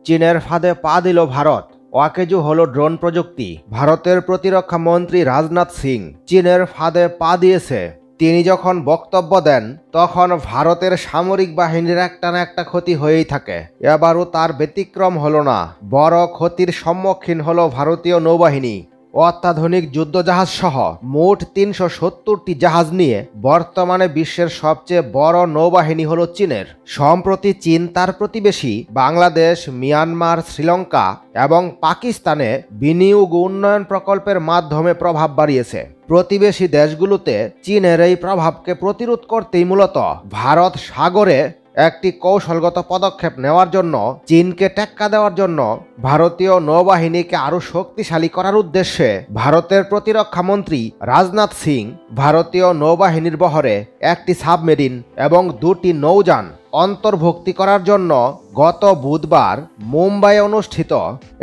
চীনের ফাঁদে পা দিল ভারত। অকেজো হলো ড্রোন প্রযুক্তি। ভারতের প্রতিরক্ষা মন্ত্রী রাজনাথ সিং চীনের ফাঁদে পা দিয়েছে। তিনি যখন বক্তব্য দেন তখন ভারতের সামরিক বাহিনীর একটা না একটা ক্ষতি হয়েই থাকে। এবারও তার ব্যতিক্রম হলো না। বড় ক্ষতির সম্মুখীন হলো ভারতীয় নৌবাহিনী। অত্যাধুনিক যুদ্ধজাহাজ সহ মোট ৩৭০টি জাহাজ নিয়ে বর্তমানে বিশ্বের সবচেয়ে বড় নৌবাহিনী হলো চীনের। সম্প্রতি চীন তার প্রতিবেশী বাংলাদেশ, মিয়ানমার, শ্রীলঙ্কা এবং পাকিস্তানে বিনিয়োগ উন্নয়ন প্রকল্পের মাধ্যমে প্রভাব বাড়িয়েছে। প্রতিবেশী দেশগুলোতে চীনের এই প্রভাবকে প্রতিরোধ করতেই মূলত ভারত সাগরে একটি কৌশলগত পদক্ষেপ নেওয়ার জন্য, চীনকে টেক্কা দেওয়ার জন্য ভারতীয় নৌবাহিনীকে আরও শক্তিশালী করার উদ্দেশ্যে ভারতের প্রতিরক্ষা মন্ত্রী রাজনাথ সিং ভারতীয় নৌবাহিনীর বহরে একটি সাবমেরিন এবং 2টি নৌযান অন্তর্ভুক্তি করার জন্য গত বুধবার মুম্বাইয়ে অনুষ্ঠিত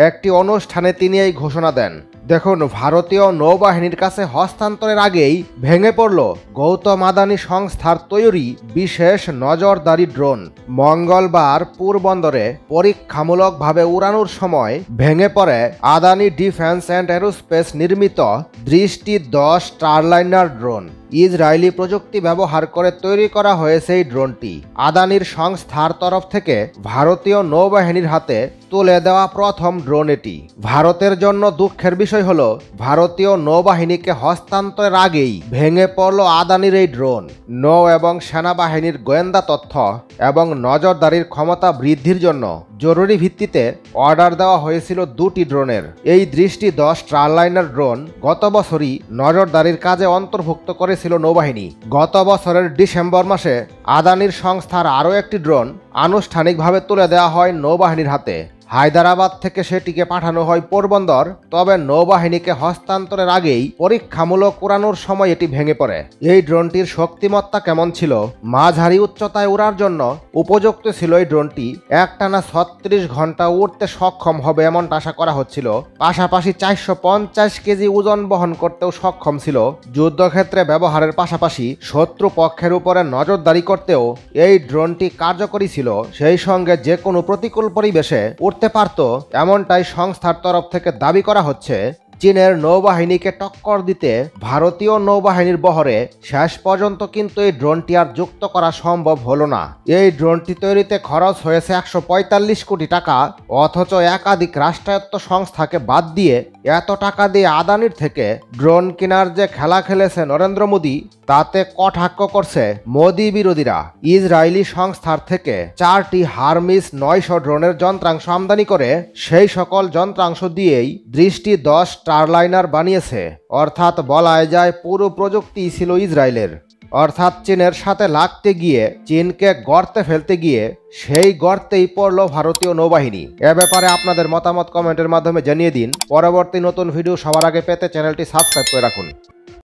একটি অনুষ্ঠানে তিনি এই ঘোষণা দেন। দেখুন, ভারতীয় নৌবাহিনীর কাছে হস্তান্তরের আগেই ভেঙে পড়ল গৌতম আদানি সংস্থার তৈরি বিশেষ নজরদারি ড্রোন। মঙ্গলবার পোরবন্দরে পরীক্ষামূলকভাবে উড়ানোর সময় ভেঙে পড়ে আদানি ডিফেন্স অ্যান্ড এরোস্পেস নির্মিত দৃষ্টি 10 স্টারলাইনার ড্রোন। ইসরায়েলি প্রযুক্তি ব্যবহার করে তৈরি করা হয়েছে এই ড্রোনটি। আদানির সংস্থার তরফ থেকে ভারতীয় নৌবাহিনীর হাতে তুলে দেওয়া প্রথম ড্রোন এটি। ভারতের জন্য দুঃখের বিষয় হলো, ভারতীয় নৌবাহিনীকে হস্তান্তরের আগেই ভেঙে পড়ল আদানির এই ড্রোন। নৌ এবং সেনাবাহিনীর গোয়েন্দা তথ্য এবং নজরদারির ক্ষমতা বৃদ্ধির জন্য জরুরি ভিত্তিতে অর্ডার দেওয়া হয়েছিল 2টি ড্রোনের। এই দৃষ্টি 10 স্টারলাইনার ড্রোন গত বছরই নজরদারির কাজে অন্তর্ভুক্ত করেছিল নৌবাহিনী। গত বছরের ডিসেম্বর মাসে আদানির সংস্থার আরও একটি ড্রোন আনুষ্ঠানিকভাবে তুলে দেওয়া হয় নৌবাহিনীর হাতে। হায়দ্রাবাদ থেকে সেটিকে পাঠানো হয় পোরবন্দর। তবে নৌবাহিনীকে হস্তান্তরের আগেই পরীক্ষামূলক উড়ানোর সময় এটি ভেঙে পড়ে। এই ড্রোনটির শক্তিমত্তা কেমন ছিল? মাঝারি উচ্চতায় উড়ার জন্য উপযুক্ত ছিল এই ড্রোনটি। একটানা 36 ঘন্টা উড়তে সক্ষম হবে এমনটা আশা করা হচ্ছিল। পাশাপাশি 450 কেজি ওজন বহন করতেও সক্ষম ছিল। যুদ্ধক্ষেত্রে ব্যবহারের পাশাপাশি শত্রু পক্ষের উপরে নজরদারি করতেও এই ড্রোনটি কার্যকরী ছিল। সেই সঙ্গে যে কোনো প্রতিকূল পরিবেশে উঠতে পারত, এমনটাই সংস্থার তরফ থেকে দাবি করা হচ্ছে। চীনের নৌবাহিনীকে টক্কর দিতে ভারতীয় নৌবাহিনীর বহরে শেষ পর্যন্ত কিন্তু এই ড্রোনটি আর যুক্ত করা সম্ভব হলো না। এই ড্রোনটি তৈরিতে খরচ হয়েছে 145 কোটি টাকা। অথচ একাধিক রাষ্ট্রায়ত্ত সংস্থাকে বাদ দিয়ে এত টাকা দিয়ে আদানির থেকে ড্রোন কেনার যে খেলা খেলেছে নরেন্দ্র মোদী, তাতে কটাক্ষ করছে মোদী বিরোধীরা। ইসরায়েলি সংস্থার থেকে 4টি হারমিস 900 ড্রোনের যন্ত্রাংশ আমদানি করে সেই সকল যন্ত্রাংশ দিয়েই দৃষ্টি 10 স্টারলাইনার বানিয়েছে। অর্থাৎ বলা যায় পুরো প্রযুক্তি ছিল ইসরায়েলের। অর্থাৎ চীনের সাথে লাগতে গিয়ে, চীনকে গর্তে ফেলতে গিয়ে সেই গর্তেই পড়ল ভারতীয় নৌবাহিনী। এ ব্যাপারে আপনাদের মতামত কমেন্টের মাধ্যমে জানিয়ে দিন। পরবর্তী নতুন ভিডিও সবার আগে পেতে চ্যানেলটি সাবস্ক্রাইব করে রাখুন।